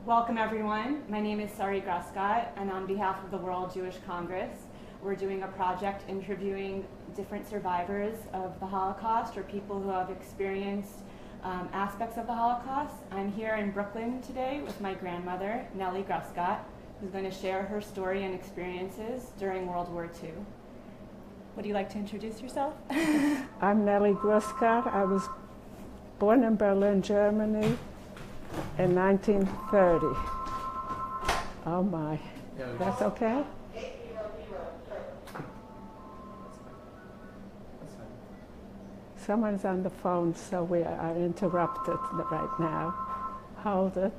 Welcome everyone. My name is My Grandmother, and on behalf of the World Jewish Congress, we're doing a project interviewing different survivors of the Holocaust or people who have experienced aspects of the Holocaust. I'm here in Brooklyn today with my grandmother, Nelly Grussgott, who's going to share her story and experiences during World War II. Would you like to introduce yourself? I'm Nelly Grussgott. I was born in Berlin, Germany in 1930. Oh my, that's okay? Someone's on the phone, so we are interrupted right now. Hold it.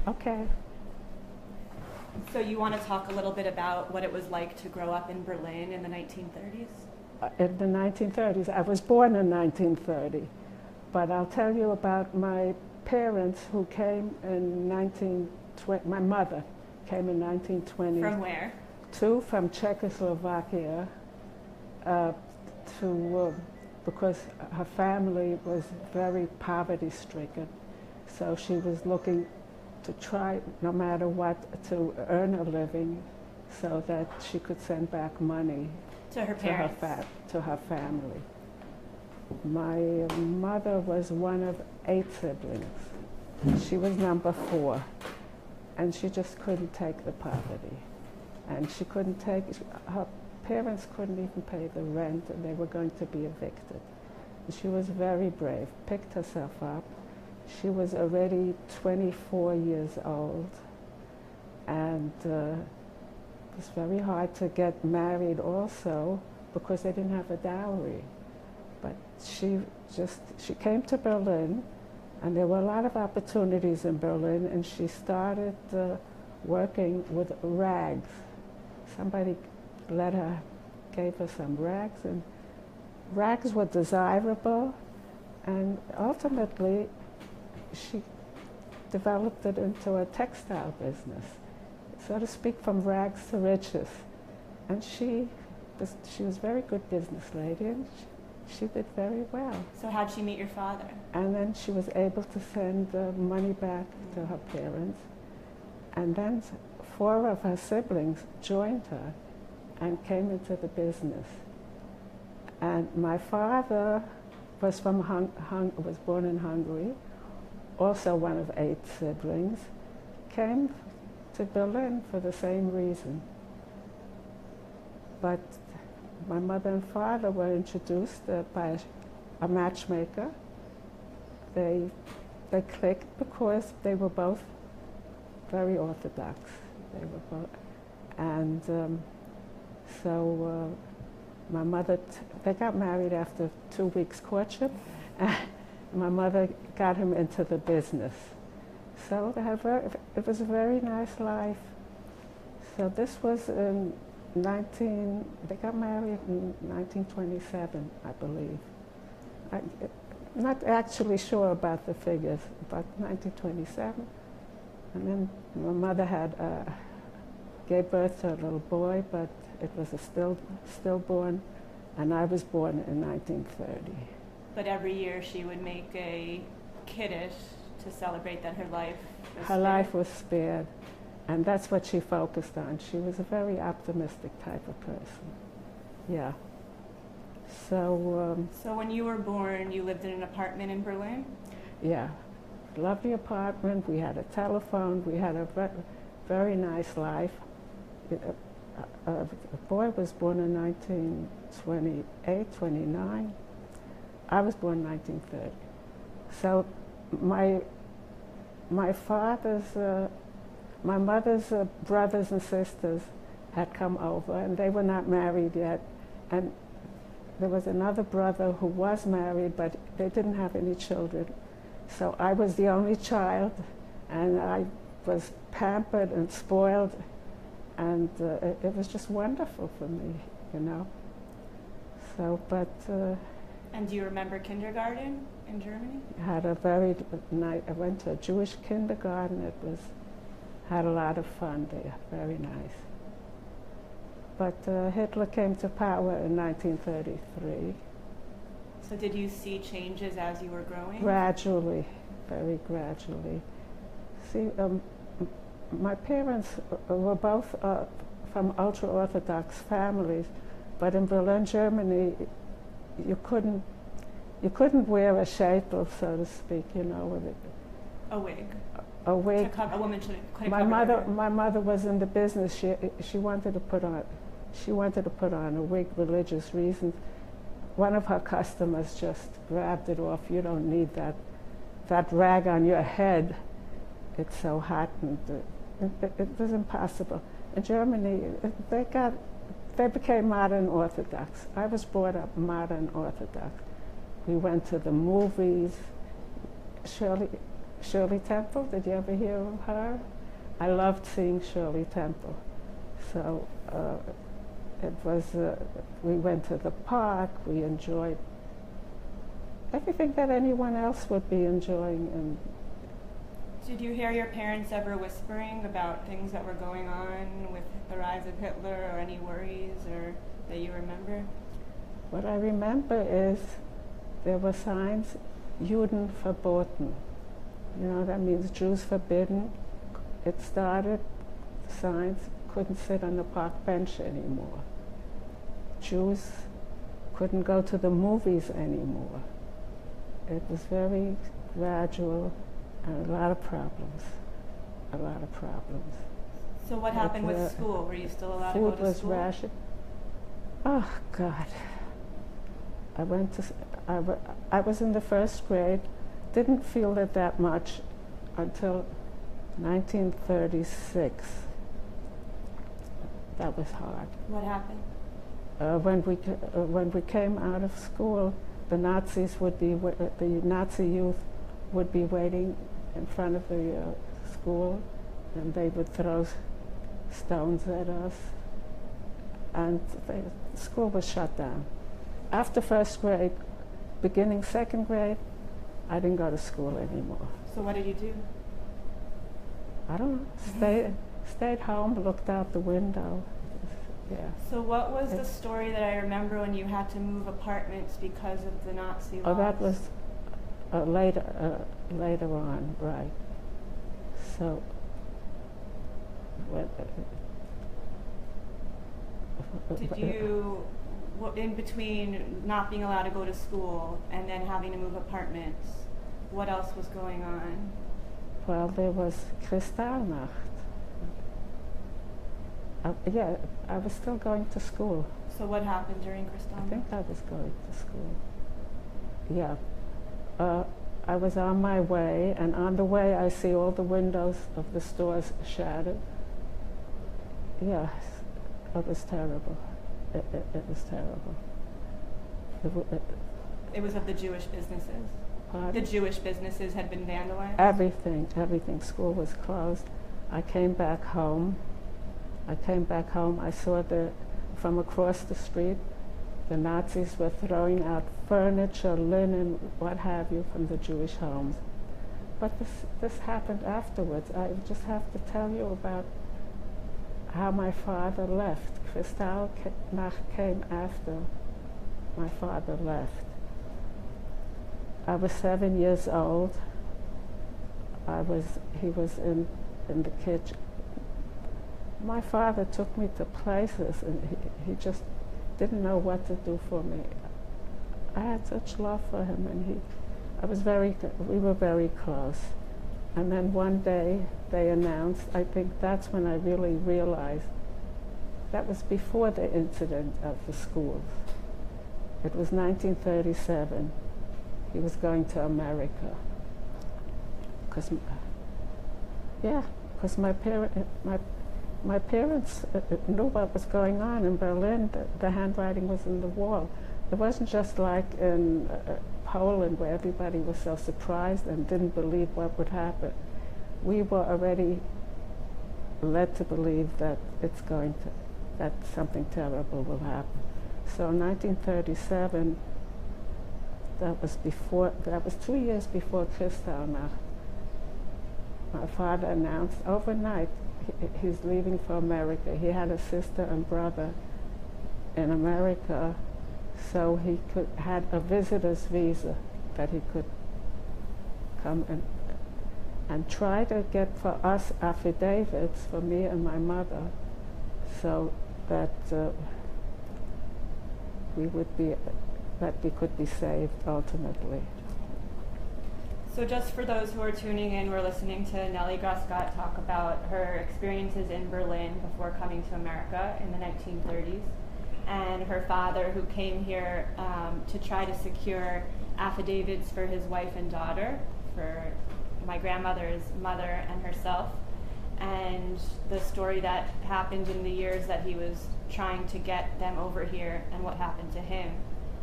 Okay. So you want to talk a little bit about what it was like to grow up in Berlin in the 1930s? In the 1930s. I was born in 1930, but I'll tell you about my parents who came in 1920. My mother came in 1920. From where? From Czechoslovakia, because her family was very poverty-stricken, so she was looking to try, no matter what, to earn a living so that she could send back money to her parents, to her family. My mother was one of 8 siblings. She was number 4, and she just couldn't take the poverty. And she couldn't take, her parents couldn't even pay the rent, and they were going to be evicted. And she was very brave, picked herself up. She was already 24 years old, and it was very hard to get married also because they didn't have a dowry. But she came to Berlin, and there were a lot of opportunities in Berlin, and she started working with rags. Somebody gave her some rags, and rags were desirable, and ultimately she developed it into a textile business, so to speak, from rags to riches. And she was a very good business lady, and she did very well. So how'd she meet your father? And then she was able to send money back to her parents. And then 4 of her siblings joined her and came into the business. And my father was was born in Hungary, also one of 8 siblings, came to Berlin for the same reason. But my mother and father were introduced by a matchmaker. They clicked because they were both very orthodox. They were both, and so my mother, they got married after 2 weeks courtship. My mother got him into the business. So it was a very nice life. So this was in they got married in 1927, I believe. I'm not actually sure about the figures, but 1927. And then my mother gave birth to a little boy, but it was a stillborn, and I was born in 1930. But every year she would make a kiddush to celebrate that her life was spared. Life was spared, and that's what she focused on. She was a very optimistic type of person. Yeah. So. So when you were born, you lived in an apartment in Berlin? Yeah, lovely apartment. We had a telephone. We had a very nice life. The boy was born in 1928, 29. I was born in 1930. So my mother's brothers and sisters had come over, and they were not married yet. And there was another brother who was married, but they didn't have any children. So I was the only child, and I was pampered and spoiled, and it was just wonderful for me, you know. So, but. And do you remember kindergarten in Germany? I went to a Jewish kindergarten. Had a lot of fun there, very nice. But Hitler came to power in 1933. So did you see changes as you were growing? Gradually, very gradually. See, my parents were both from ultra-Orthodox families, but in Berlin, Germany, you couldn't wear a sheitel, so to speak, you know, with it. A wig. A wig. A woman couldn't My cover her. my mother was in the business. She wanted to put on a wig, religious reasons. One of her customers just grabbed it off. You don't need that rag on your head. It's so hot, and it was impossible. In Germany, they became modern Orthodox. I was brought up modern Orthodox. We went to the movies. Shirley Temple, did you ever hear of her? I loved seeing Shirley Temple. So it was, we went to the park, we enjoyed everything that anyone else would be enjoying. And did you hear your parents ever whispering about things that were going on with the rise of Hitler, or any worries or that you remember? what I remember is there were signs, Juden verboten. You know, that means Jews forbidden. It started, signs, couldn't sit on the park bench anymore. Jews couldn't go to the movies anymore. It was very gradual and a lot of problems. So what happened with school? Were you still allowed to go to school? Food was rationed. Oh, God. I was in the first grade, didn't feel it that much until 1936. That was hard. What happened? When we came out of school, the Nazi youth would be waiting in front of the school, and they would throw stones at us, and the school was shut down. After first grade, beginning second grade, I didn't go to school anymore. So what did you do? I don't know. Stayed home, looked out the window. Yeah. So what was the story that I remember when you had to move apartments because of the Nazi laws? Oh, that was later on, right. So, did you, in between not being allowed to go to school and then having to move apartments, what else was going on? Well, there was Kristallnacht. Yeah, I was still going to school. So what happened during Kristallnacht? I think I was going to school. Yeah. I was on my way, and on the way I see all the windows of the stores shattered. Yes, it was terrible. It was terrible. It was of the Jewish businesses? Pardon? The Jewish businesses had been vandalized? Everything. School was closed. I came back home. I saw from across the street, the Nazis were throwing out furniture, linen, what have you, from the Jewish homes. But this happened afterwards. I just have to tell you about how my father left. Kristallnacht came after my father left. I was 7 years old. He was in the kitchen. My father took me to places, and he just didn't know what to do for me. I had such love for him, and we were very close. And then one day they announced, I think that's when I really realized, that was before the incident of the schools. It was 1937. He was going to America. Because my parents knew what was going on in Berlin. The handwriting was in the wall. It wasn't just like in Poland, where everybody was so surprised and didn't believe what would happen. We were already led to believe that that something terrible will happen. So in 1937, that was 2 years before Kristallnacht. My father announced overnight he's leaving for America. He had a sister and brother in America, so he had a visitor's visa that he could come and try to get for us affidavits for me and my mother, so that we could be saved ultimately. So just for those who are tuning in, we're listening to Nelly Grussgott talk about her experiences in Berlin before coming to America in the 1930s, and her father who came here to try to secure affidavits for his wife and daughter, for my grandmother's mother and herself, and the story that happened in the years that he was trying to get them over here and what happened to him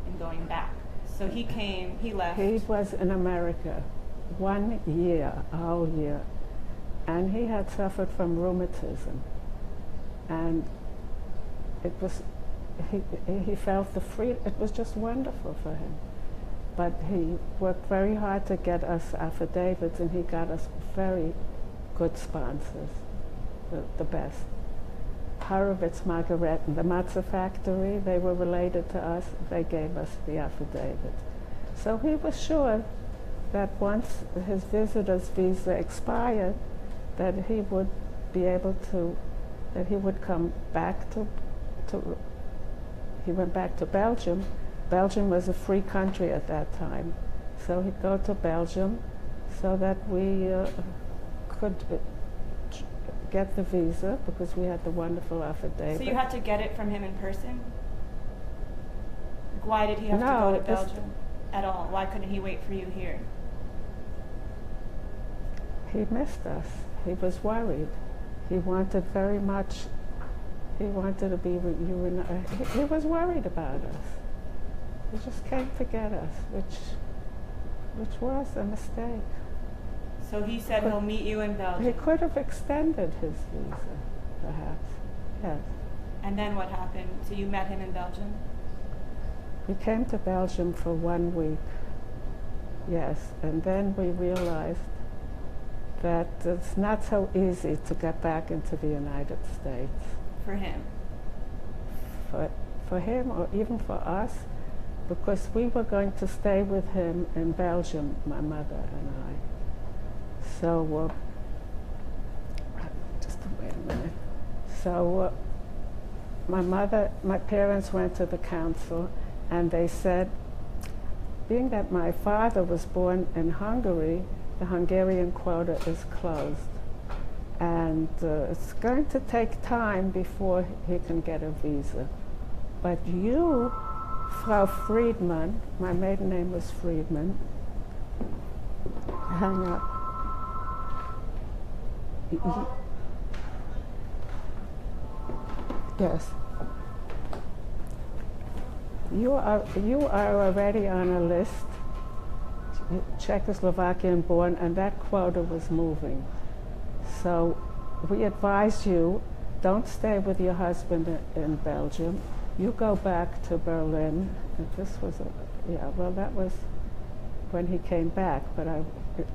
in going back. So he came, he left. He was in America 1 year, a whole year, and he had suffered from rheumatism, and it was, he felt the freedom. It was just wonderful for him. But he worked very hard to get us affidavits, and he got us very good sponsors, the best. Horowitz Margaret and the Matzah factory, they were related to us. They gave us the affidavit. So he was sure that once his visitor's visa expired, that he would be able to, that he would come back to he went back to Belgium. Belgium was a free country at that time. So he'd go to Belgium so that we could get the visa, because we had the wonderful affidavit. So you had to get it from him in person? Why did he have to go to Belgium at all? Why couldn't he wait for you here? He missed us. He was worried. He wanted very much, he wanted to be, he was worried about us. He just came to get us, which was a mistake. So he said he'll meet you in Belgium. He could have extended his visa, perhaps, yes. And then what happened? So you met him in Belgium? We came to Belgium for 1 week, yes, and then we realized that it's not so easy to get back into the United States. For him? For him, or even for us, because we were going to stay with him in Belgium, my mother and I. So, just wait a minute. So, my parents went to the council, and they said, being that my father was born in Hungary, the Hungarian quota is closed. And it's going to take time before he can get a visa. But you, Frau Friedman, my maiden name was Friedman, hang up. Yes. You are already on a list, Czechoslovakian born, and that quota was moving. So we advise you, don't stay with your husband in Belgium. You go back to Berlin. And this was, that was when he came back, but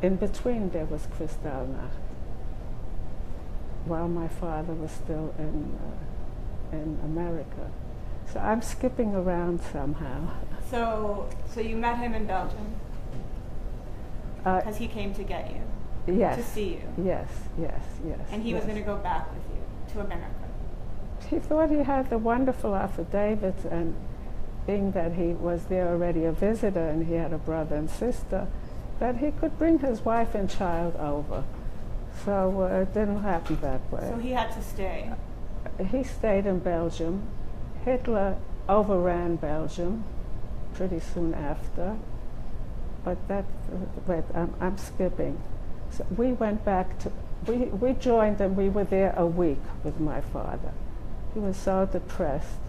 in between there was Kristallnacht, while my father was still in America. So I'm skipping around somehow. So you met him in Belgium? Because he came to get you? Yes. To see you? Yes. And he was going to go back with you to America? He thought he had the wonderful affidavits, and being that he was there already a visitor and he had a brother and sister, that he could bring his wife and child over. So it didn't happen that way. So he had to stay? He stayed in Belgium. Hitler overran Belgium pretty soon after, but I'm skipping. So we went back to, we joined and we were there a week with my father. He was so depressed.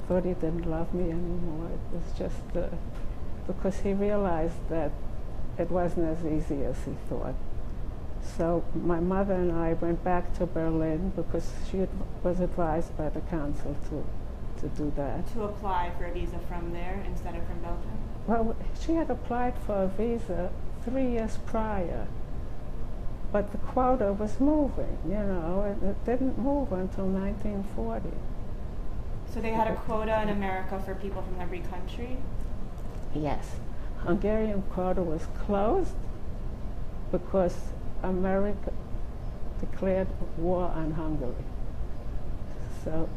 Thought he didn't love me anymore. It was just because he realized that it wasn't as easy as he thought. So my mother and I went back to Berlin because she was advised by the council to do that. To apply for a visa from there instead of from Belgium? Well, she had applied for a visa 3 years prior. but the quota was moving, you know, and it didn't move until 1940. So they had a quota in America for people from every country? Yes. Hungarian quota was closed because America declared war on Hungary. So,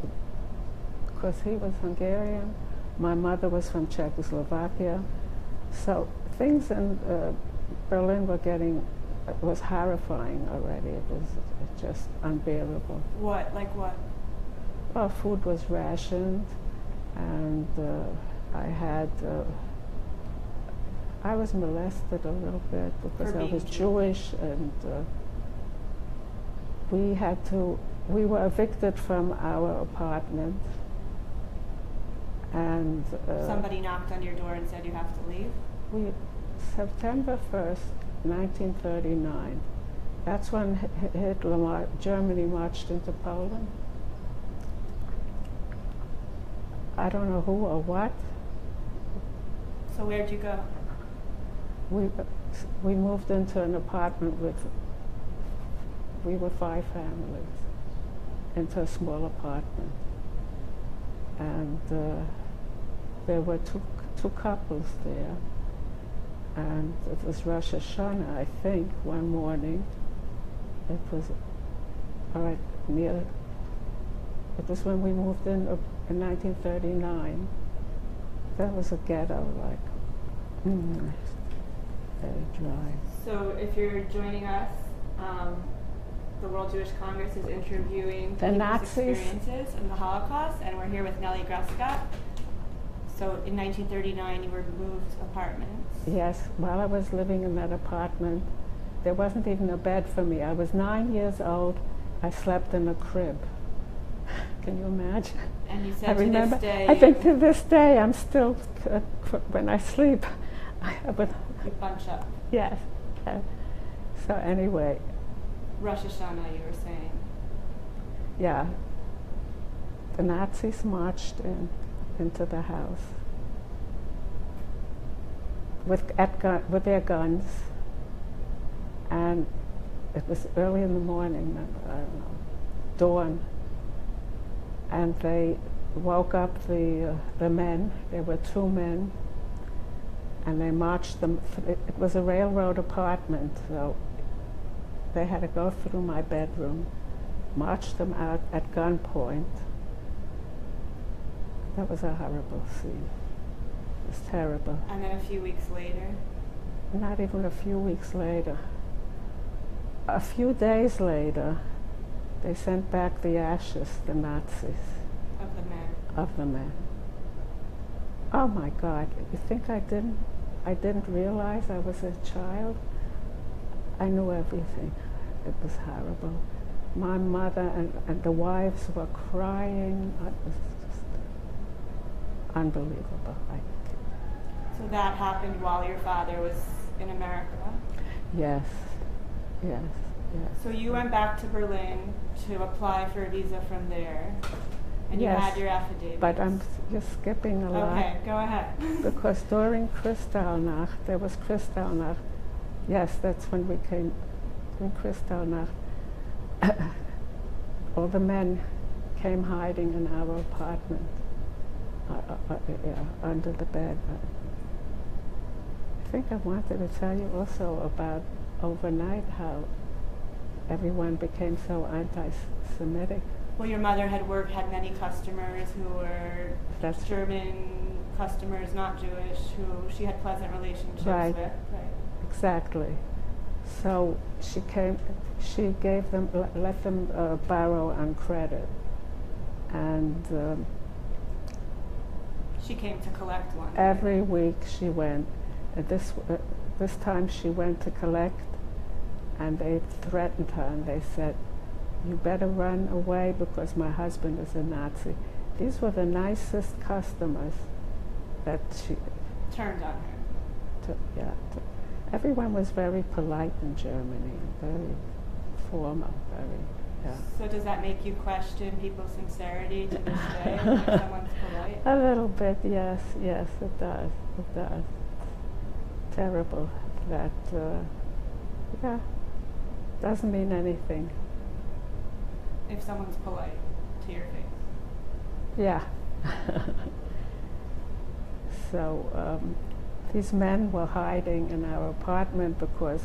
because he was Hungarian, my mother was from Czechoslovakia, so things in Berlin were getting, it was horrifying already. It was just unbearable. What? Like what? Well, food was rationed, and I was molested a little bit because I was Jewish, and we were evicted from our apartment, and somebody knocked on your door and said you have to leave? September 1st, 1939, that's when Germany marched into Poland. I don't know who or what. So where'd you go? We moved into an apartment we were 5 families, into a small apartment. And there were two couples there. And it was Rosh Hashanah, I think, one morning. It was it was when we moved in 1939. That was a ghetto, like, very dry. So if you're joining us, the World Jewish Congress is interviewing the Nazis' experiences in the Holocaust, and we're here with Nelly Grussgott. So in 1939, you were moved apartments. Yes, while I was living in that apartment, there wasn't even a bed for me. I was 9 years old. I slept in a crib. Can you imagine? And you said I remember, to this day... I think to this day, I'm still, when I sleep, I would... You bunch up. Yes. So anyway... Rosh Hashanah, you were saying. Yeah. The Nazis marched into the house with their guns, and it was early in the morning, I don't know, dawn, and they woke up the men. There were 2 men, and they marched them. It was a railroad apartment, so they had to go through my bedroom, march them out at gunpoint. That was a horrible scene. It was terrible. And then a few weeks later? Not even a few weeks later. A few days later, they sent back the ashes, the Nazis. Of the men? Of the men. Oh my God, you think I didn't realize I was a child? I knew everything. It was horrible. My mother and the wives were crying. It was just unbelievable. So that happened while your father was in America? Yes, yes, yes. So you went back to Berlin to apply for a visa from there, and yes, you had your affidavit. But I'm just skipping a lot. Okay, go ahead. Because during Kristallnacht, there was Kristallnacht. Yes, that's when we came. In Kristallnacht, all the men came hiding in our apartment, under the bed. I think I wanted to tell you also about overnight how everyone became so anti-Semitic. Well, your mother had many customers who were German customers, not Jewish, who she had pleasant relationships with. Right. Exactly. So she gave them, let them borrow on credit, and she came to collect one. Every week she went. This time she went to collect, and they threatened her, and they said, "You better run away because my husband is a Nazi." These were the nicest customers that she turned on her. Everyone was very polite in Germany, very formal, So does that make you question people's sincerity to this day, if someone's polite? A little bit, yes, it does. Terrible that, Doesn't mean anything. If someone's polite to your face. Yeah. So these men were hiding in our apartment because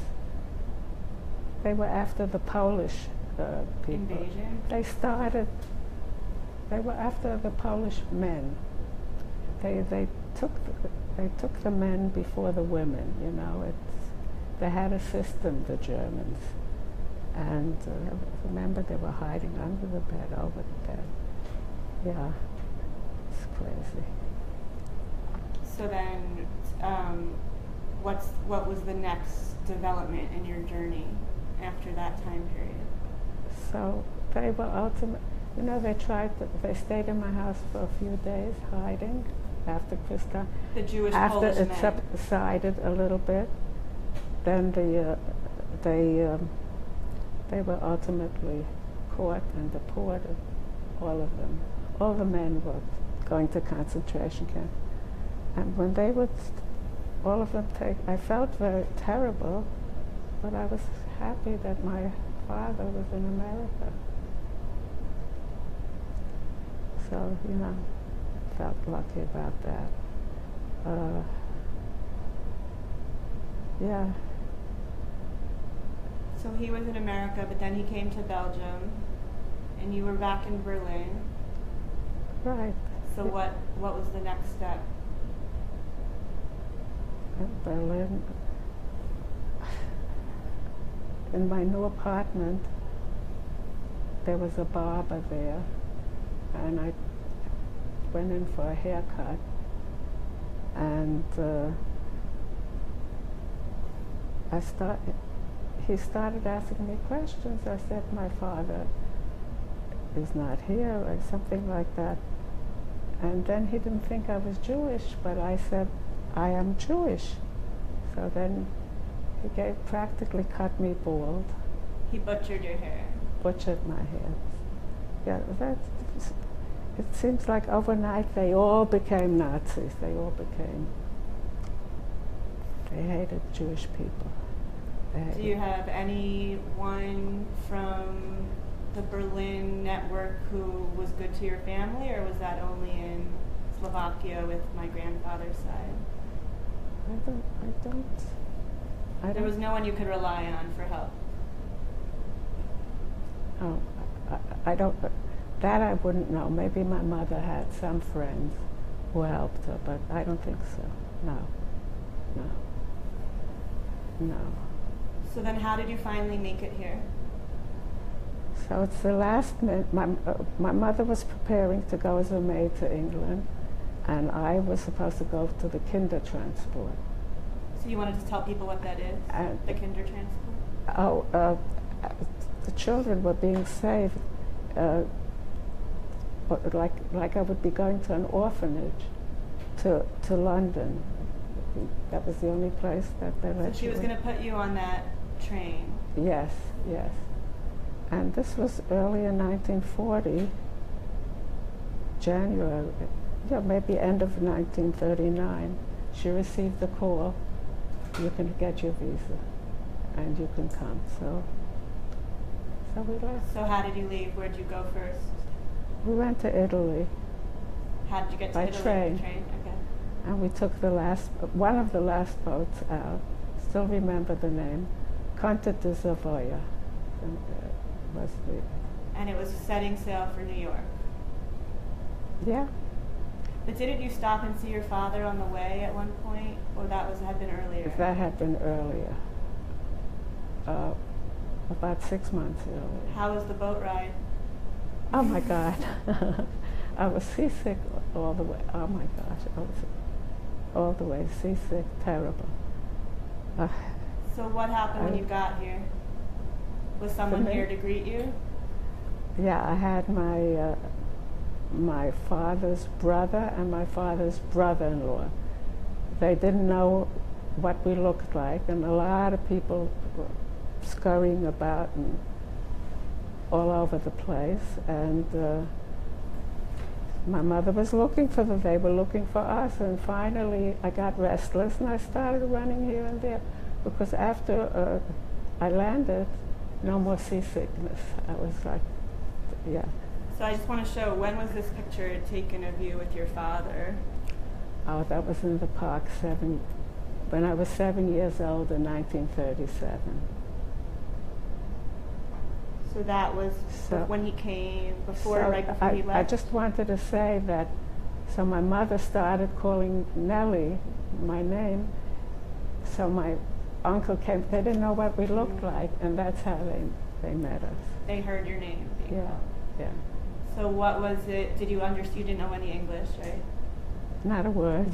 they were after the Polish people. Invasion? They were after the Polish men. They took the men before the women, you know. They had a system, the Germans. And remember, they were hiding under the bed, over the bed. Yeah, it's crazy. So then, what was the next development in your journey after that time period? So they were you know, they stayed in my house for a few days, hiding after Kristallnacht. The Jewish After Polish it men. subsided a little bit, then they were ultimately caught and deported, all of them. All the men were going to concentration camp. And when they would, all of them I felt very terrible, but I was happy that my father was in America. So, you know, felt lucky about that. Yeah. So he was in America, but then he came to Belgium, and you were back in Berlin. Right. So what was the next step? In Berlin, in my new apartment, there was a barber there, and I went in for a haircut, and he started asking me questions. I said, my father is not here, or something like that. And then he didn't think I was Jewish, but I said, I am Jewish. So then he practically cut me bald. He butchered your hair. Butchered my hair. Yeah, it seems like overnight they all became Nazis. They hated Jewish people. Do you have anyone from the Berlin network who was good to your family, or was that only in Slovakia with my grandfather's side? There was no one you could rely on for help? Oh, I don't, that I wouldn't know. Maybe my mother had some friends who helped her, but I don't think so. No. So then how did you finally make it here? So it's the last minute. My mother was preparing to go as a maid to England, and I was supposed to go to the Kindertransport. So you wanted to tell people what that is, the Kindertransport? Oh, the children were being saved, like I would be going to an orphanage to London. That was the only place that they let you. So she was going to put you on that train? Yes. And this was early in 1940, January, maybe end of 1939. She received the call, you can get your visa, and you can come. So we left. So how did you leave? Where did you go first? We went to Italy. How did you get to by Italy? Train. By train? Okay. And we took one of the last boats out. Still remember the name, Conte de Savoia. And it was setting sail for New York. Yeah. But didn't you stop and see your father on the way at one point, or had been earlier? That had been earlier, about 6 months earlier. How was the boat ride? Oh my God, I was seasick all the way. Oh my gosh, I was all the way seasick, terrible. So what happened when you got here? Was someone here to greet you? Yeah, I had my father's brother and my father's brother-in-law. They didn't know what we looked like, and a lot of people were scurrying about and all over the place. And my mother was looking for them. They were looking for us. And finally, I got restless, and I started running here and there, because after I landed, no more seasickness. I was like, yeah. So I just want to show, when was this picture taken of you with your father? Oh, that was in the park when I was 7 years old in 1937. So that was when he came, right before he left? I just wanted to say that, so my mother started calling Nelly my name, so my uncle came, they didn't know what we looked like, and that's how they met us. They heard your name being called. Yeah. So what was it, you didn't know any English, right? Not a word.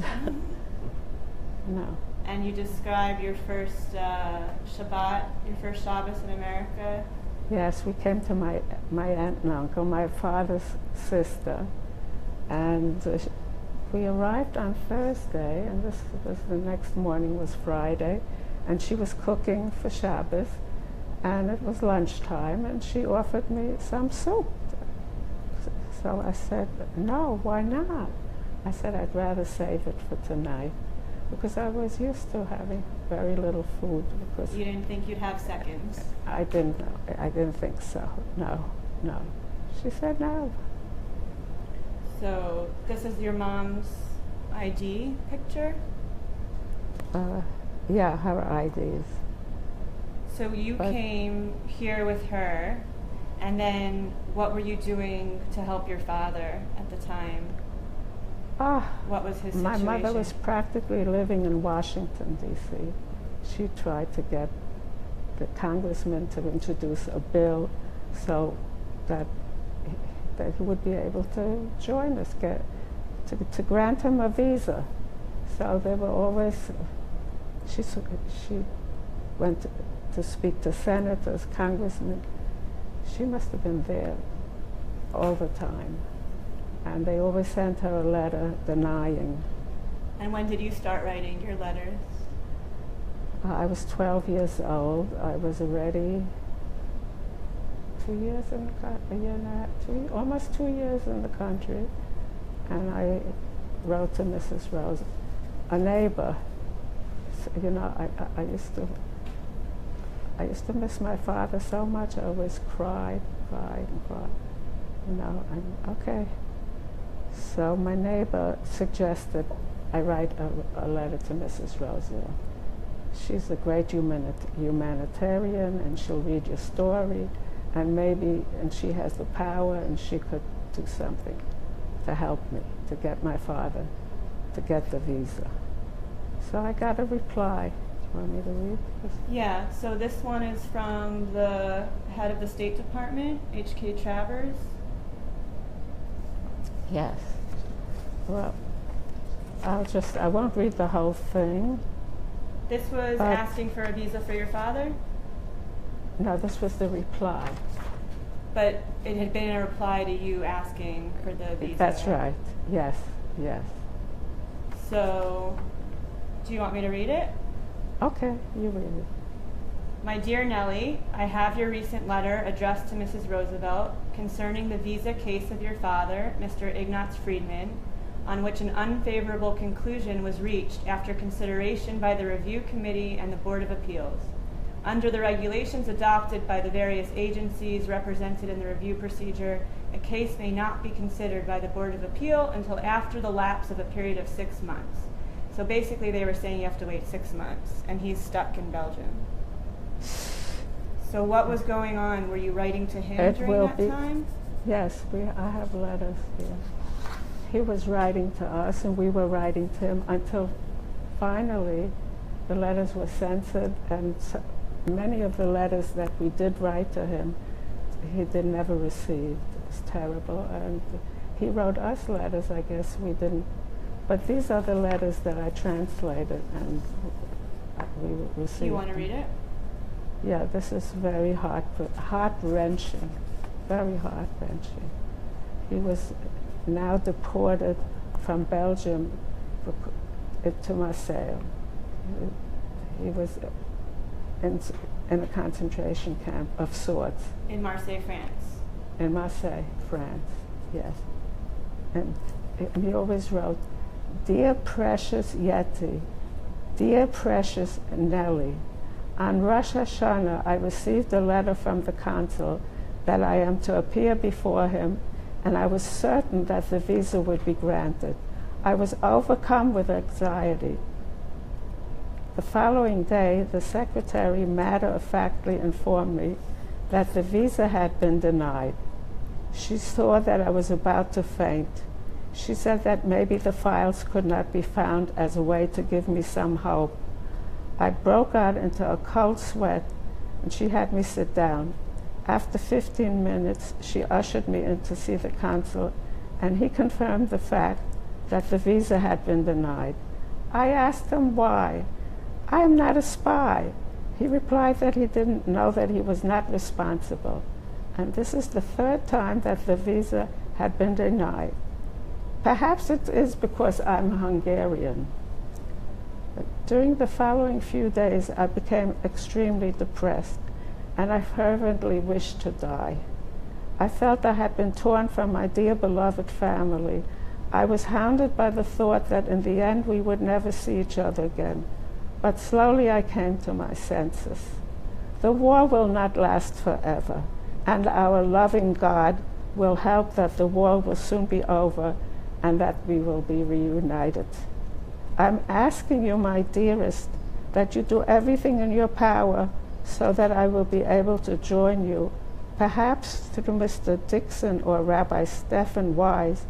No. And you describe your first Shabbat, your first Shabbos in America? Yes, we came to my aunt and uncle, my father's sister, and we arrived on Thursday, and this was the next morning was Friday, and she was cooking for Shabbos, and it was lunchtime, and she offered me some soup. So I said, no, why not? I said, I'd rather save it for tonight, because I was used to having very little food. Because you didn't think you'd have seconds? I didn't think so, no. She said no. So this is your mom's ID picture? Yeah, her IDs. So you came here with her, and then what were you doing to help your father at the time? What was his situation? My mother was practically living in Washington, D.C. She tried to get the congressman to introduce a bill so that he would be able to join us, to grant him a visa. So they were always, she went to speak to senators, congressmen. She must have been there all the time. And they always sent her a letter denying. And when did you start writing your letters? I was 12 years old. I was already 2 years in the almost 2 years in the country. And I wrote to Mrs. Rose, a neighbor. So, you know, I used to miss my father so much. I always cried. You know, okay. So my neighbor suggested I write a letter to Mrs. Roseville. She's a great humanitarian, and she'll read your story, and she has the power, and she could do something to help me, to get my father, to get the visa. So I got a reply. Do you want me to read this? Yeah, so this one is from the head of the State Department, H.K. Travers. Yes. Well, I won't read the whole thing. This was asking for a visa for your father? No, this was the reply. But it had been a reply to you asking for the visa. That's right. Yes. So, do you want me to read it? Okay, you read it. My dear Nellie, I have your recent letter addressed to Mrs. Roosevelt concerning the visa case of your father, Mr. Ignaz Friedman, on which an unfavorable conclusion was reached after consideration by the Review Committee and the Board of Appeals. Under the regulations adopted by the various agencies represented in the review procedure, a case may not be considered by the Board of Appeal until after the lapse of a period of 6 months. So basically they were saying you have to wait 6 months, and he's stuck in Belgium. So what was going on? Were you writing to him during that time? Yes, I have letters here. He was writing to us, and we were writing to him until finally the letters were censored, and many of the letters that we did write to him, he never received. It was terrible. And he wrote us letters, I guess we didn't. But these are the letters that I translated, and we received. Do you want to read it? Yeah, this is very heart-wrenching, very heart-wrenching. He was now deported from Belgium to Marseille. He was in a concentration camp of sorts. In Marseille, France. In Marseille, France, yes. And he always wrote, "Dear precious Yeti, dear precious Nelly, On Rosh Hashanah, I received a letter from the consul that I am to appear before him, and I was certain that the visa would be granted. I was overcome with anxiety. The following day, the secretary matter-of-factly informed me that the visa had been denied. She saw that I was about to faint. She said that maybe the files could not be found as a way to give me some hope. I broke out into a cold sweat, and she had me sit down. After 15 minutes, she ushered me in to see the consul, and he confirmed the fact that the visa had been denied. I asked him why. I am not a spy. He replied that he didn't know that he was not responsible. And this is the third time that the visa had been denied. Perhaps it is because I'm Hungarian. But during the following few days, I became extremely depressed, and I fervently wished to die. I felt I had been torn from my dear beloved family. I was hounded by the thought that in the end we would never see each other again. But slowly I came to my senses. The war will not last forever, and our loving God will help that the war will soon be over and that we will be reunited. I'm asking you, my dearest, that you do everything in your power so that I will be able to join you, perhaps through Mr. Dixon or Rabbi Stephen Wise,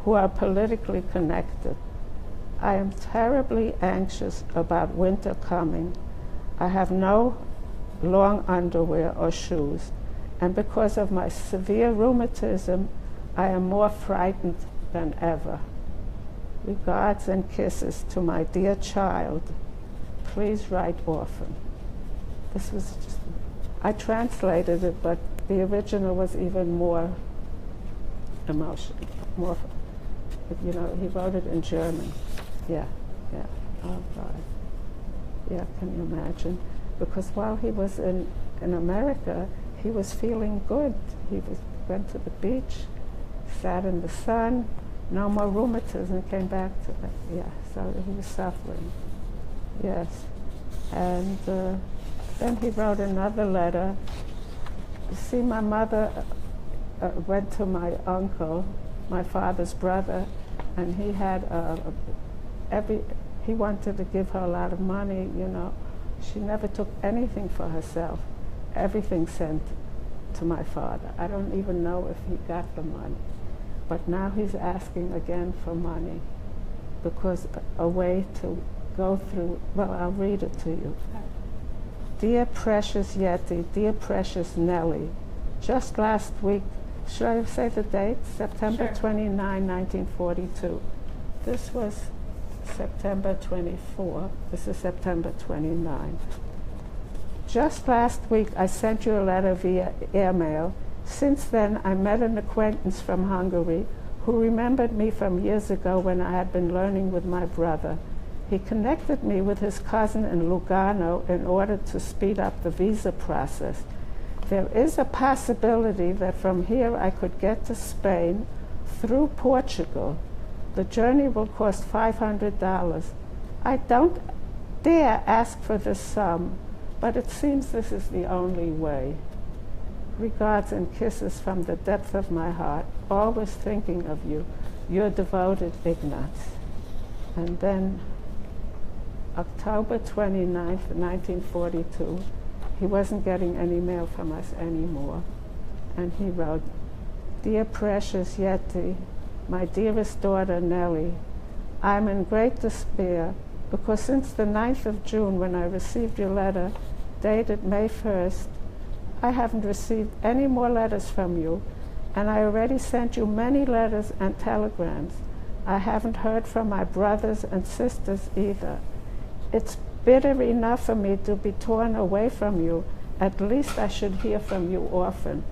who are politically connected. I am terribly anxious about winter coming. I have no long underwear or shoes, and because of my severe rheumatism, I am more frightened than ever. Regards and kisses to my dear child. Please write often. This was just, I translated it, but the original was even more emotional, more, you know, he wrote it in German. Yeah. Oh God. Yeah, can you imagine? Because while he was in America, he was feeling good. Went to the beach, sat in the sun, no more rheumatism, came back to it. Yeah, so he was suffering. Yes. And then he wrote another letter. You see, my mother went to my uncle, my father's brother, and he had he wanted to give her a lot of money, you know. She never took anything for herself. Everything sent to my father. I don't even know if he got the money. But now he's asking again for money because a way to go through, well, I'll read it to you. Dear precious Yeti, dear precious Nelly, just last week, should I say the date? September 29, 1942. This was September 24. This is September 29. Just last week, I sent you a letter via airmail. Since then, I met an acquaintance from Hungary who remembered me from years ago when I had been learning with my brother. He connected me with his cousin in Lugano in order to speed up the visa process. There is a possibility that from here I could get to Spain through Portugal. The journey will cost $500. I don't dare ask for this sum, but it seems this is the only way. Regards and kisses from the depth of my heart, always thinking of you, your devoted Ignaz. And then October 29th, 1942, he wasn't getting any mail from us anymore. And he wrote, Dear precious Yeti, my dearest daughter Nelly, I'm in great despair because since the 9th of June when I received your letter dated May 1st, I haven't received any more letters from you, and I already sent you many letters and telegrams. I haven't heard from my brothers and sisters either. It's bitter enough for me to be torn away from you. At least I should hear from you often.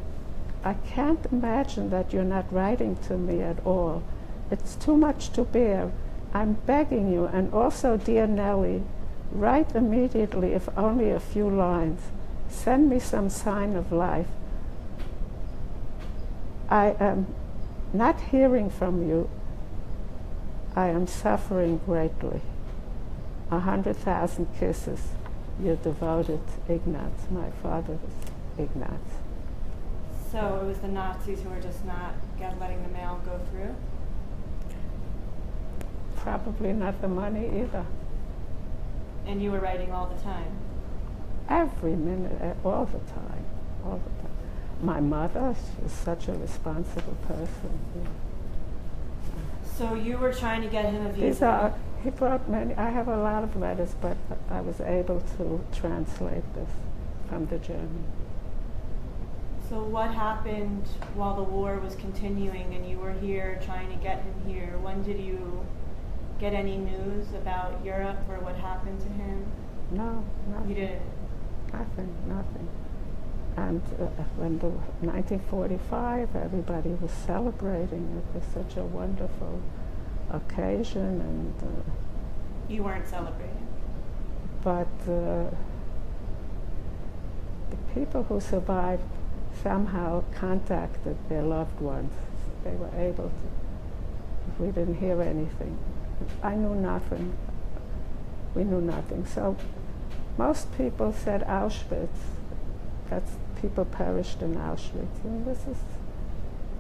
I can't imagine that you're not writing to me at all. It's too much to bear. I'm begging you, and also, dear Nelly, write immediately, if only a few lines. Send me some sign of life. I am not hearing from you. I am suffering greatly. 100,000 kisses. You're devoted Ignaz. My father was Ignaz. So it was the Nazis who were just not letting the mail go through? Probably not the money either. And you were writing all the time? Every minute, all the time, all the time. My mother, she was such a responsible person. Yeah. So you were trying to get him a visa? He brought many. I have a lot of letters, but I was able to translate this from the German. So what happened while the war was continuing and you were here trying to get him here? When did you get any news about Europe or what happened to him? No, nothing. You didn't? Nothing. And when the 1945, everybody was celebrating. It was such a wonderful occasion, and you weren't celebrating. But the people who survived somehow contacted their loved ones. They were able to. We didn't hear anything. I knew nothing. We knew nothing. So most people said Auschwitz. That's people perished in Auschwitz. And this is.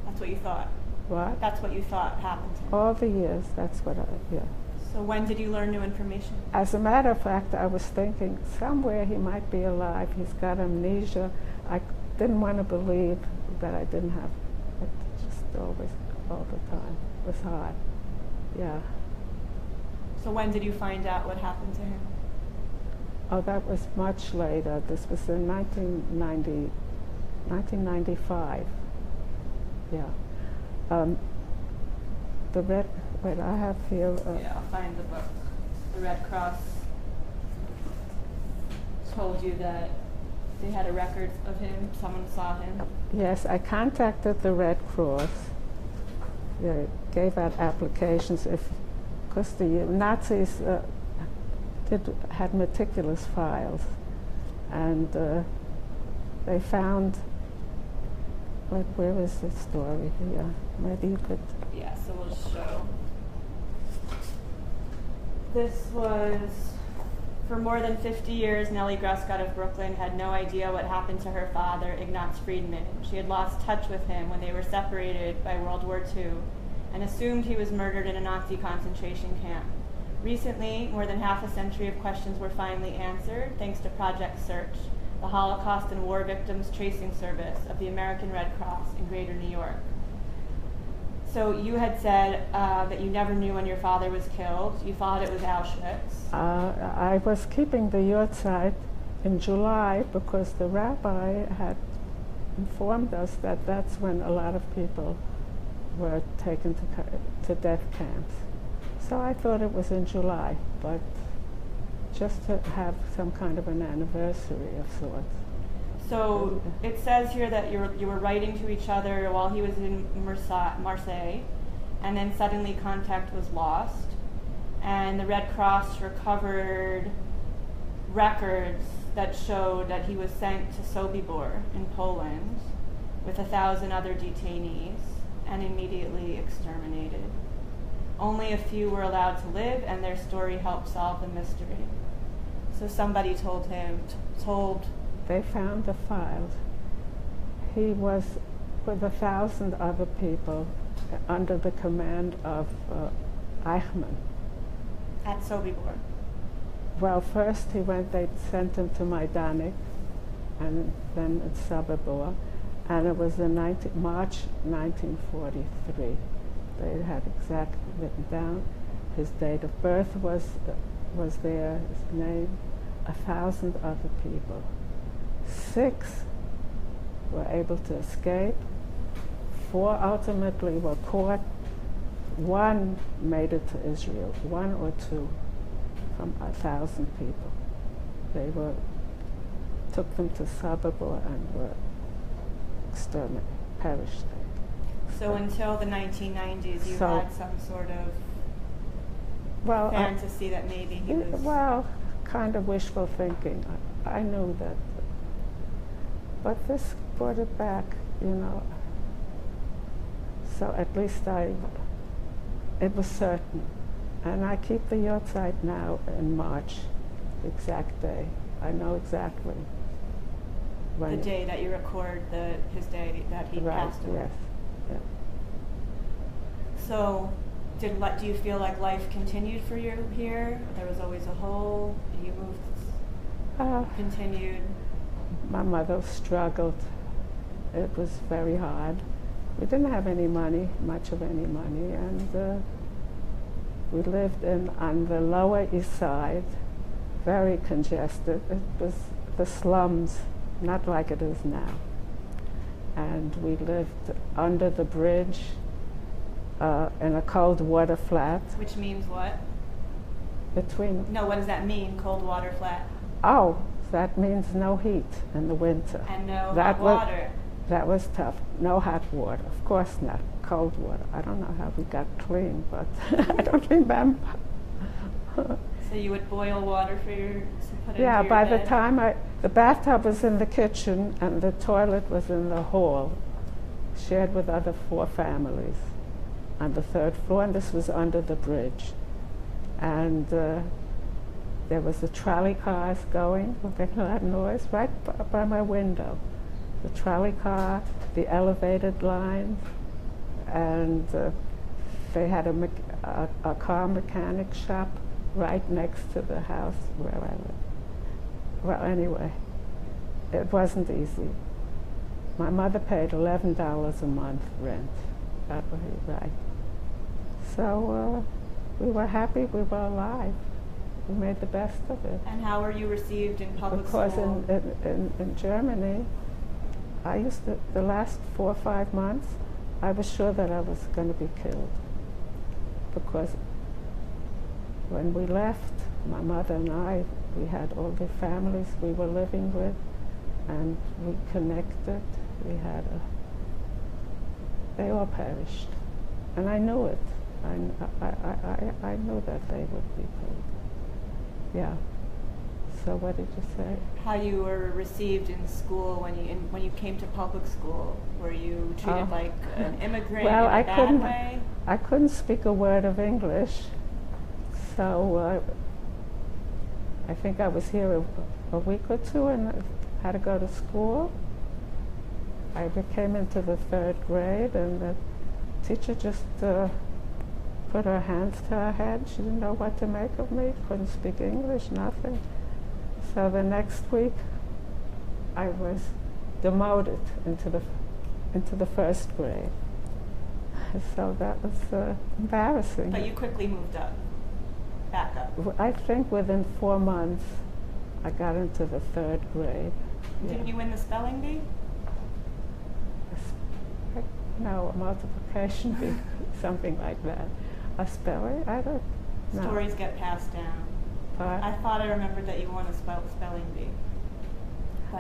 That's what you thought. What? That's what you thought happened to him. All the years. That's what yeah. So when did you learn new information? As a matter of fact, I was thinking somewhere he might be alive. He's got amnesia. I didn't want to believe that I didn't have it. Just always, all the time. It was hard. Yeah. So when did you find out what happened to him? Oh, that was much later. This was in 1995. Yeah. The Red, wait, I have here. Yeah, I'll find the book. The Red Cross told you that they had a record of him, someone saw him. Yes, I contacted the Red Cross. They gave out applications because the Nazis had meticulous files, and they found. Where is the story here? Maybe you could. Yeah, so we'll show. This was, for more than 50 years, Nelly Grussgott of Brooklyn had no idea what happened to her father, Ignaz Friedman. She had lost touch with him when they were separated by World War II and assumed he was murdered in a Nazi concentration camp. Recently, more than half a century of questions were finally answered thanks to Project Search, the Holocaust and War Victims Tracing Service of the American Red Cross in Greater New York. So you had said that you never knew when your father was killed. You thought it was Auschwitz. I was keeping the yahrzeit in July because the rabbi had informed us that that's when a lot of people were taken to death camps. So I thought it was in July, but just to have some kind of an anniversary of sorts. So it says here that you were writing to each other while he was in Marseille, and then suddenly contact was lost, and the Red Cross recovered records that showed that he was sent to Sobibor in Poland with 1,000 other detainees and immediately exterminated. Only a few were allowed to live, and their story helped solve the mystery. So somebody told him, They found the files. He was with 1,000 other people under the command of Eichmann. At Sobibor. Well, first they sent him to Majdanek, and then at Sobibor, and it was in March 1943. They had exactly written down his date of birth was there, his name, 1,000 other people. 6 were able to escape. 4 ultimately were caught. 1 made it to Israel, 1 or 2 from 1,000 people. They took them to Sobibor and were exterminated, perished there. So until the 1990s, you had some sort of fantasy that maybe he was... Well, kind of wishful thinking. I knew that. But this brought it back, you know. So at least it was certain. And I keep the yahrzeit now in March, the exact day. I know exactly. The day that you record his day that he passed away. Yes. Yeah. So, do you feel like life continued for you here? There was always a hole. You moved, continued. My mother struggled. It was very hard. We didn't have any money, much of any money, and we lived on the Lower East Side, very congested. It was the slums, not like it is now. And we lived under the bridge in a cold water flat. Which means what? No, what does that mean, cold water flat? Oh, that means no heat in the winter. And no hot water. That was tough. No hot water, of course not. Cold water. I don't know how we got clean, but I don't remember. So you would boil water to put into Yeah, your by bed? the time the bathtub was in the kitchen and the toilet was in the hall, shared with other 4 families on the 3rd floor, and this was under the bridge. And there was the trolley cars going, making a lot of noise, right by my window. The trolley car, the elevated lines, and they had a car mechanic shop right next to the house where I lived. Well, anyway, it wasn't easy. My mother paid $11 a month rent. That was right. So we were happy we were alive. We made the best of it. And how were you received in public school? Because in Germany, I used to, the last 4 or 5 months, I was sure that I was going to be killed. Because when we left, my mother and I, we had all the families we were living with, and we connected. We had they all perished. And I knew it. I knew that they would be killed. Yeah. So what did you say? How you were received in school when you came to public school? Were you treated like an immigrant in a bad way? I couldn't speak a word of English, so I think I was here a week or 2 and had to go to school. I came into the 3rd grade, and the teacher just put her hands to her head. She didn't know what to make of me, couldn't speak English, nothing. So the next week, I was demoted into the 1st grade. So that was embarrassing. But you quickly moved up, back up. I think within 4 months, I got into the 3rd grade. Didn't you win the spelling bee? No, a multiplication bee, something like that. A spelling? I don't know. Stories get passed down. But I thought I remembered that you won a spelling bee.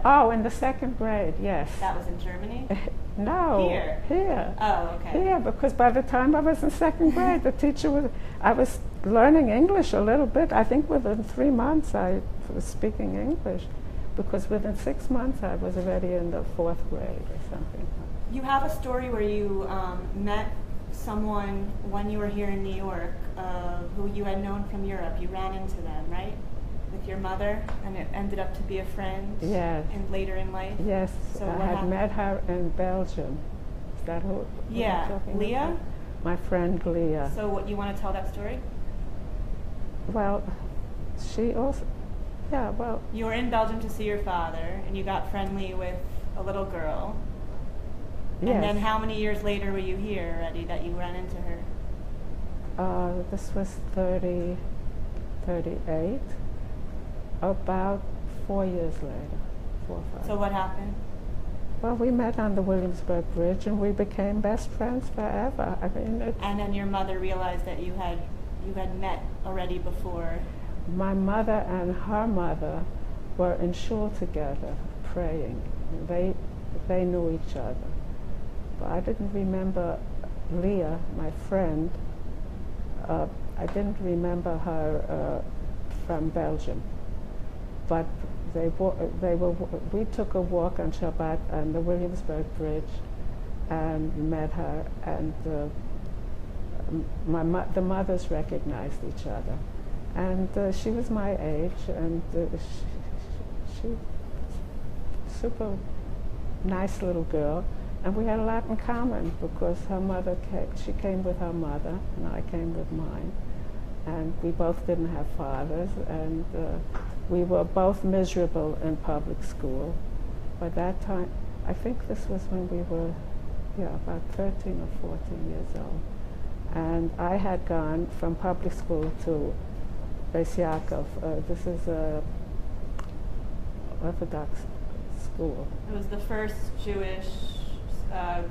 Oh, in the 2nd grade, yes. That was in Germany? No. Here? Oh, okay. Here, because by the time I was in 2nd grade, the teacher I was learning English a little bit. I think within 3 months I was speaking English, because within 6 months I was already in the 4th grade or something. You have a story where you met someone when you were here in New York who you had known from Europe. You ran into them, right? With your mother, and it ended up to be a friend. Yes. And later in life. Yes. So I had met her in Belgium. Is that who? Yeah. Leah? About? My friend Leah. So what, you want to tell that story? Well, she also. Yeah. Well. You were in Belgium to see your father, and you got friendly with a little girl. Yes. And then how many years later were you here already that you ran into her? This was 38. About 4 years later, 4 or 5. So what happened? Well, we met on the Williamsburg Bridge, and we became best friends forever. I mean, and then your mother realized that you had met already before. My mother and her mother were in shul together, praying. They knew each other. But I didn't remember Leah, my friend. I didn't remember her from Belgium. But we took a walk on Shabbat on the Williamsburg Bridge and met her, and the mothers recognized each other. And she was my age, and she super nice little girl, and we had a lot in common because her mother she came with her mother, and I came with mine, and we both didn't have fathers, and we were both miserable in public school. By that time, I think this was when we were, about 13 or 14 years old, and I had gone from public school to Beis Yaakov. This is a Orthodox school. It was the first Jewish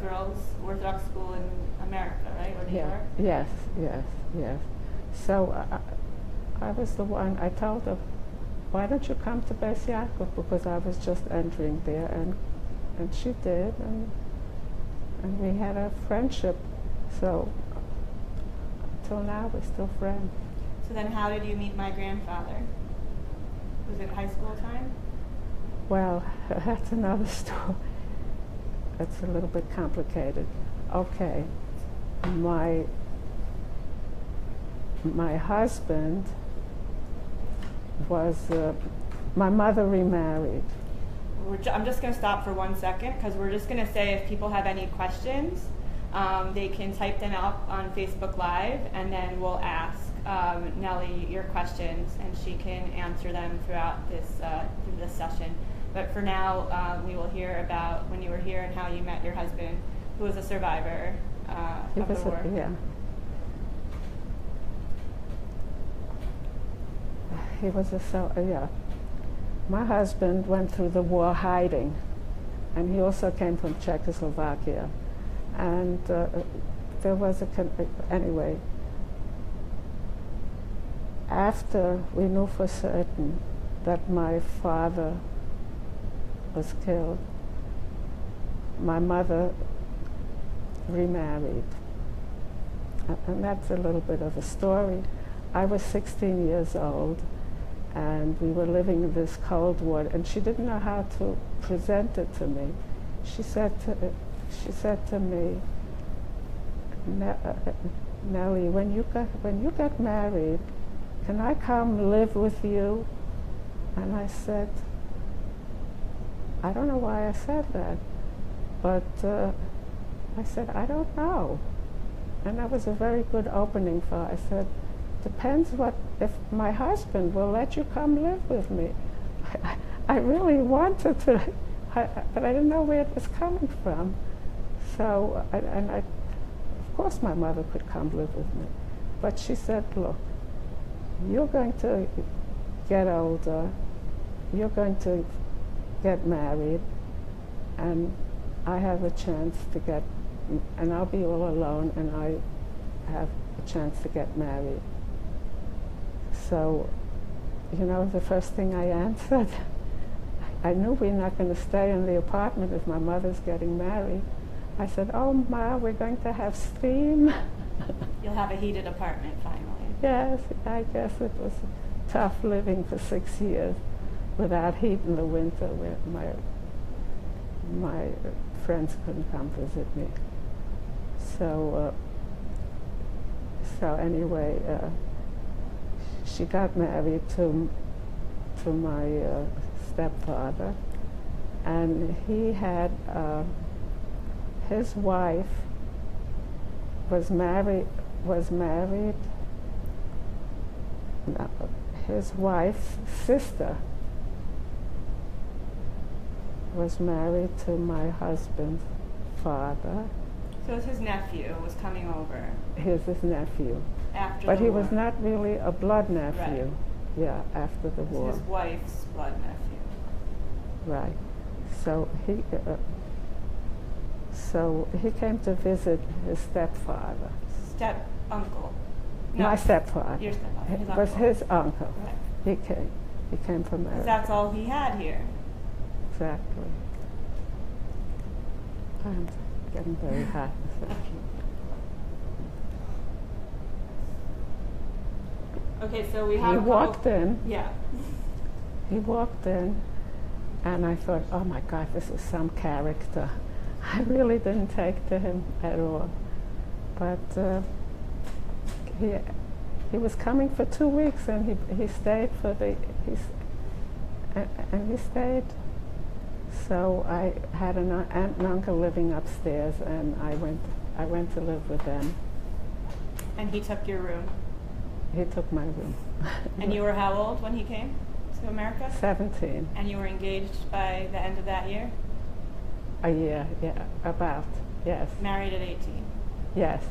girls' Orthodox school in America, right? Or New York? Yes, yes, yes. So I was the one, I told her, why don't you come to Beis Yaakov? Because I was just entering there, and she did, and we had a friendship. So till now, we're still friends. So then how did you meet my grandfather? Was it high school time? Well, that's another story. That's a little bit complicated. Okay, my husband was, my mother remarried. I'm just going to stop for 1 second because we're just going to say if people have any questions, they can type them up on Facebook Live, and then we'll ask Nelly your questions, and she can answer them throughout this through this session. But for now, we will hear about when you were here and how you met your husband, who was a survivor of the war. He was a My husband went through the war hiding, and he also came from Czechoslovakia. And there was anyway, after we knew for certain that my father was killed, my mother remarried. And that's a little bit of a story. I was 16 years old, and we were living in this Cold War, and she didn't know how to present it to me. She said to me, Nelly, when you get married, can I come live with you? And I said, I don't know why I said that, but I said, I don't know. And that was a very good opening for her. I said, depends if my husband will let you come live with me. I really wanted to, but I didn't know where it was coming from. So, of course my mother could come live with me. But she said, look, you're going to get older, you're going to get married, and I have a chance to and I'll be all alone, and I have a chance to get married. So, the first thing I answered, I knew we're not going to stay in the apartment if my mother's getting married. I said, oh, Ma, we're going to have steam. You'll have a heated apartment finally. Yes, I guess it was tough living for 6 years without heat in the winter, where my friends couldn't come visit me. So anyway, she got married to my stepfather, and he had his wife was married. His wife's sister was married to my husband's father. So it was his nephew was coming over. He was his nephew. After but the he war. Was not really a blood nephew. Right. Yeah, after the war. His wife's blood nephew. Right. So he came to visit his stepfather. Step uncle. No, my stepfather. Your stepfather. His was uncle. his uncle. Right. He came from America. That's all he had here. Exactly. I'm getting very hot. Okay, so we have. He walked in. Yeah. He walked in, and I thought, oh my God, this is some character. I really didn't take to him at all. But he was coming for 2 weeks, and he stayed And we stayed. So I had an aunt and uncle living upstairs, and I went to live with them. And he took your room? He took my room. And you were how old when he came to America? 17. And you were engaged by the end of that year? A year, yeah, about, yes. Married at 18? Yes.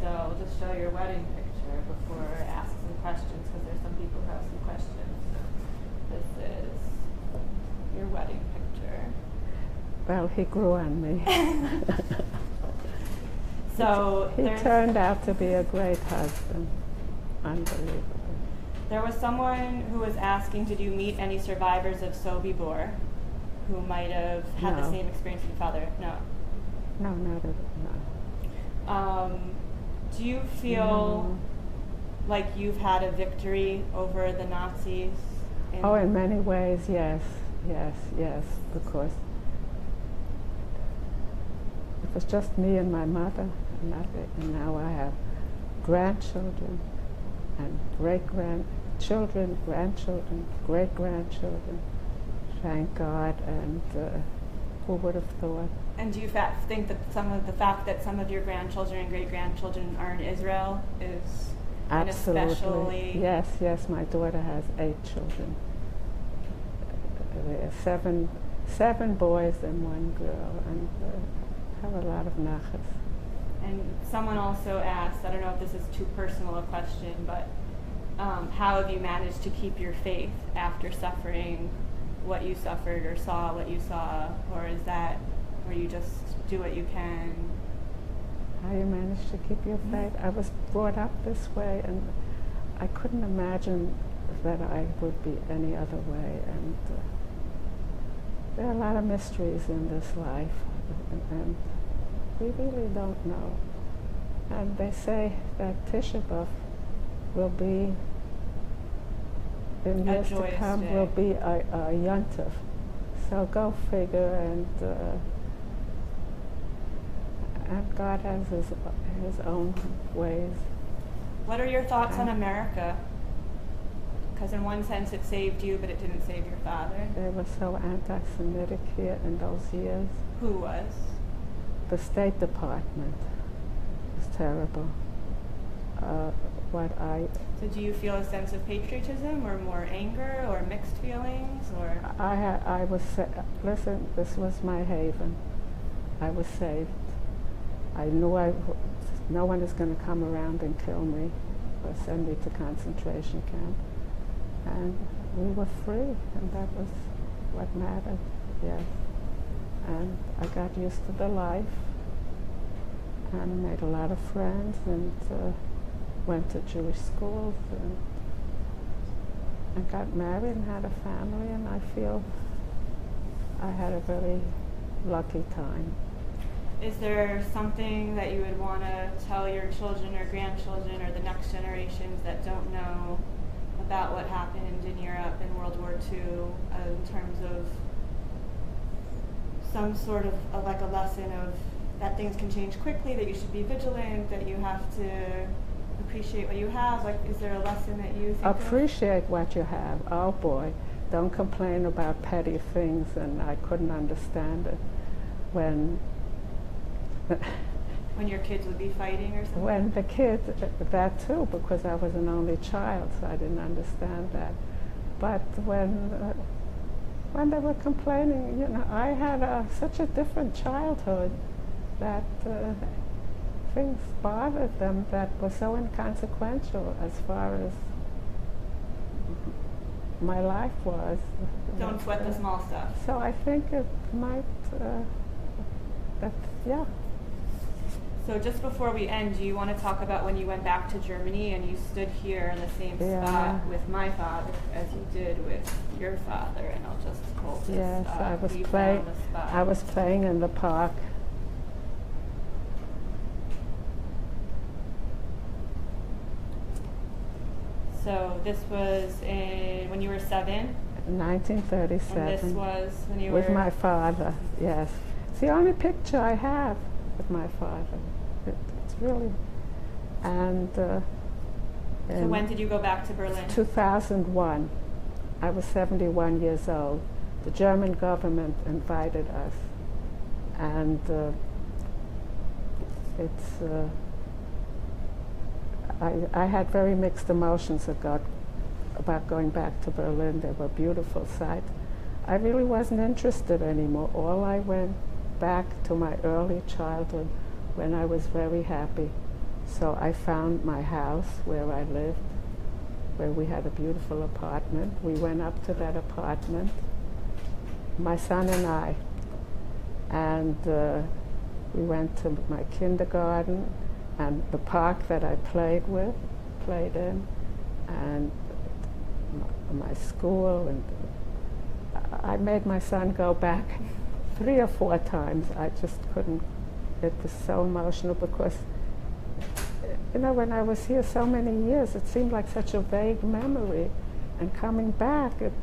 So I'll just show your wedding picture before I ask some questions, because there's some people who have some questions. This is your wedding picture. Well, he grew on me. So he turned out to be a great husband. Unbelievable. There was someone who was asking, did you meet any survivors of Sobibor who might have had the same experience as your father? No. No, not at all. No. Do you feel like you've had a victory over the Nazis? Oh, in many ways, yes. Yes, yes, because it was just me and my mother, and now I have grandchildren and great-grandchildren, grandchildren, great-grandchildren. Thank God, and who would have thought? And do you think that the fact that some of your grandchildren and great-grandchildren are in Israel is Absolutely. Especially? Yes, yes, my daughter has 8 children. There are seven boys and 1 girl, and have a lot of nachas. And someone also asked, I don't know if this is too personal a question, but how have you managed to keep your faith after suffering what you suffered or saw what you saw? Or is that where you just do what you can? How you manage to keep your faith? I was brought up this way, and I couldn't imagine that I would be any other way. And there are a lot of mysteries in this life, and we really don't know. And they say that Tisha B'Av will be, in years to come, will be a yontif. So go figure, and God has his own ways. What are your thoughts on America? Because in one sense it saved you, but it didn't save your father. They were so anti-Semitic here in those years. Who was? The State Department was terrible. So do you feel a sense of patriotism, or more anger, or mixed feelings, or? I was listen. This was my haven. I was saved. I knew no one is going to come around and kill me or send me to concentration camp, and we were free, and that was what mattered. Yes, and I got used to the life, and made a lot of friends, and went to Jewish schools, and got married and had a family, and I feel I had a very lucky time. Is there something that you would want to tell your children or grandchildren or the next generations that don't know about what happened in Europe in World War II in terms of some sort of like a lesson of that things can change quickly, that you should be vigilant, that you have to appreciate what you have? Like, is there a lesson that you think appreciate what you have? Oh boy, don't complain about petty things, and I couldn't understand it when your kids would be fighting or something? When the kids, that too, because I was an only child, so I didn't understand that. But when they were complaining, you know, I had such a different childhood that things bothered them that were so inconsequential as far as my life was. Don't sweat the small stuff. So I think it might, yeah. So just before we end, do you want to talk about when you went back to Germany and you stood here in the same spot with my father as you did with your father? And I'll just hold this up. Yes, I was playing in the park. So this was when you were 7? 1937. And this was when you were... With my father, yes. It's the only picture I have with my father. It's really... And... so when did you go back to Berlin? 2001. I was 71 years old, the German government invited us, and I had very mixed emotions about going back to Berlin. They were beautiful sights. I really wasn't interested anymore. All I went back to my early childhood when I was very happy. So I found my house where I lived, where we had a beautiful apartment. We went up to that apartment, my son and I, and we went to my kindergarten and the park that I played in, and my school, and I made my son go back 3 or 4 times. I just couldn't. It was so emotional because, you know, when I was here so many years, it seemed like such a vague memory, and coming back, it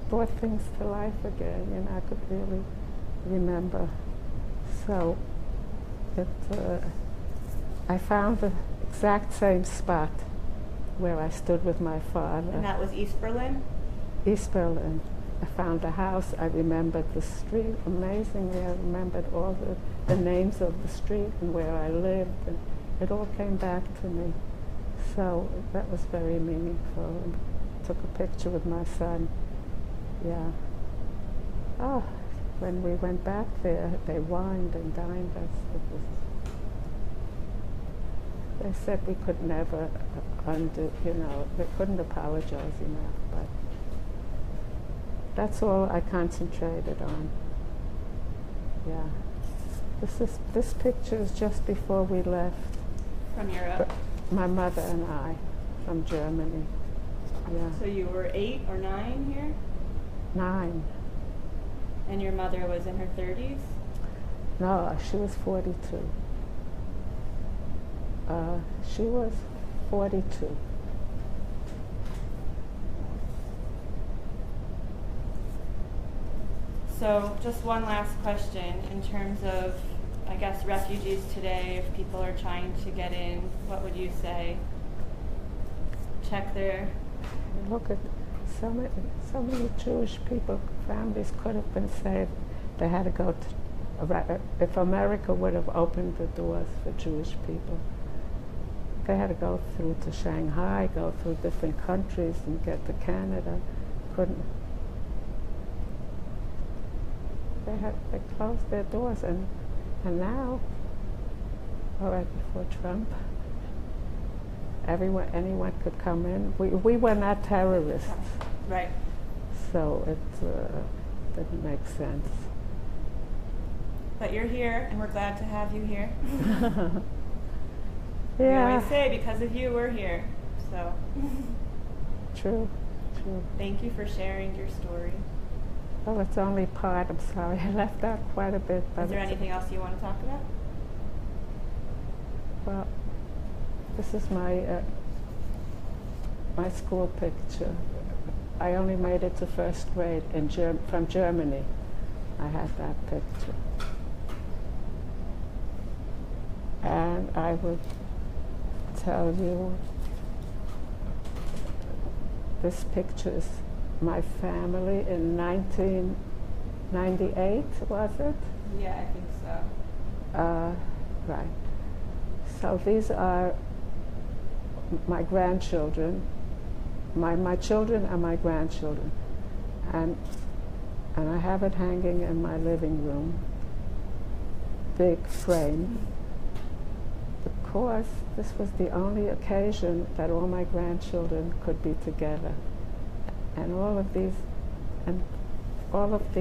brought things to life again. You know, I could really remember. So I found the exact same spot where I stood with my father. And that was East Berlin? East Berlin. I found a house. I remembered the street. Amazingly, I remembered all the names of the street and where I lived, and it all came back to me. So that was very meaningful. And took a picture with my son. Yeah. Oh, when we went back there, they wined and dined us. They said we could never undo, you know, they couldn't apologize enough, but that's all I concentrated on. Yeah. This picture is just before we left. From Europe? My mother and I, from Germany. Yeah. So you were 8 or 9 here? 9. And your mother was in her 30s? No, she was 42. She was 42. So just one last question in terms of, I guess, refugees today, if people are trying to get in, what would you say? Check their... Look at so many Jewish people, families could have been saved. They had to go to, if America would have opened the doors for Jewish people, they had to go through to Shanghai, go through different countries and get to Canada. Couldn't. They closed their doors, and now, right before Trump, anyone could come in. We were not terrorists. Right. So it didn't make sense. But you're here, and we're glad to have you here. Yeah. We always say, because of you, we're here. So. True. Thank you for sharing your story. Oh, it's only part. I'm sorry, I left out quite a bit. But is there anything else you want to talk about? Well, this is my my school picture. I only made it to first grade from Germany. I had that picture. And I would tell you, this picture is my family in 1998, was it? Yeah, I think so. Right. So these are my grandchildren. My children are my grandchildren. And I have it hanging in my living room, big frame, because this was the only occasion that all my grandchildren could be together. And all of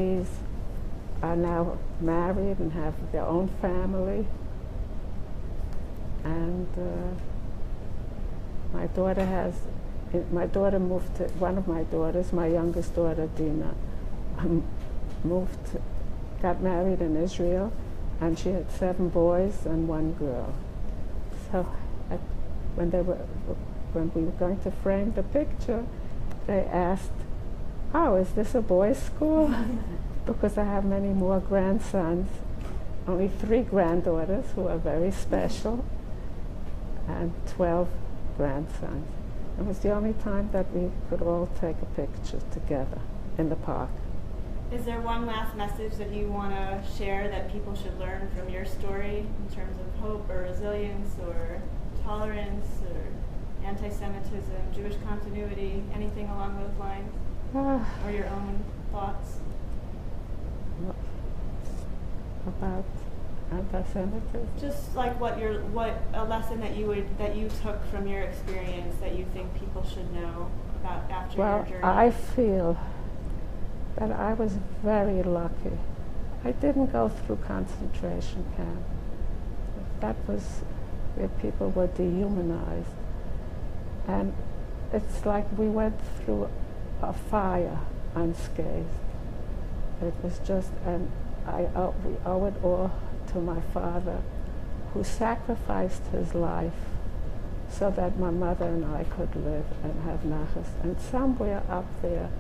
these are now married and have their own family. And my daughter moved to, one of my daughters, my youngest daughter, Dina, got married in Israel, and she had 7 boys and 1 girl. So when we were going to frame the picture, they asked, "Oh, is this a boys' school?" Because I have many more grandsons, only 3 granddaughters who are very special, and 12 grandsons. It was the only time that we could all take a picture together in the park. Is there one last message that you want to share that people should learn from your story in terms of hope or resilience or tolerance or anti-Semitism, Jewish continuity, anything along those lines? Or your own thoughts? About anti-Semitism? Just like what a lesson that you took from your experience that you think people should know about after your journey. Well, I feel that I was very lucky. I didn't go through concentration camp. That was where people were dehumanized. And it's like we went through a fire unscathed. It was just, and we owe it all to my father, who sacrificed his life so that my mother and I could live and have nachas. And somewhere up there,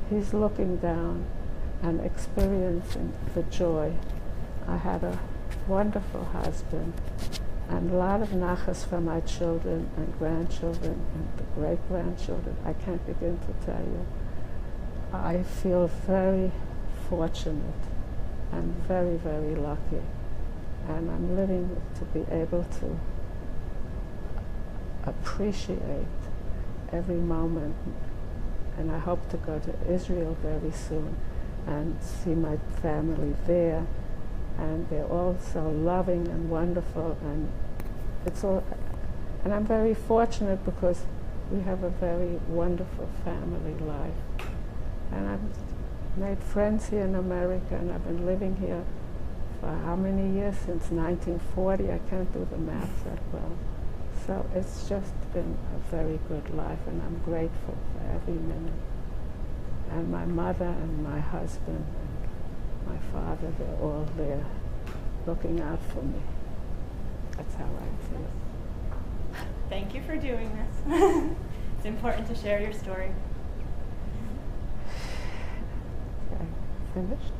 he's looking down and experiencing the joy. I had a wonderful husband and a lot of nachas for my children and grandchildren and the great-grandchildren. I can't begin to tell you. I feel very fortunate and very, very lucky. And I'm living to be able to appreciate every moment. And I hope to go to Israel very soon and see my family there. And they're all so loving and wonderful, and it's all. And I'm very fortunate because we have a very wonderful family life. And I've made friends here in America, and I've been living here for how many years? Since 1940. I can't do the math that well. So it's just been a very good life, and I'm grateful for every minute. And my mother and my husband and my father, they're all there looking out for me. That's how I feel. Thank you for doing this. It's important to share your story. Okay, finished?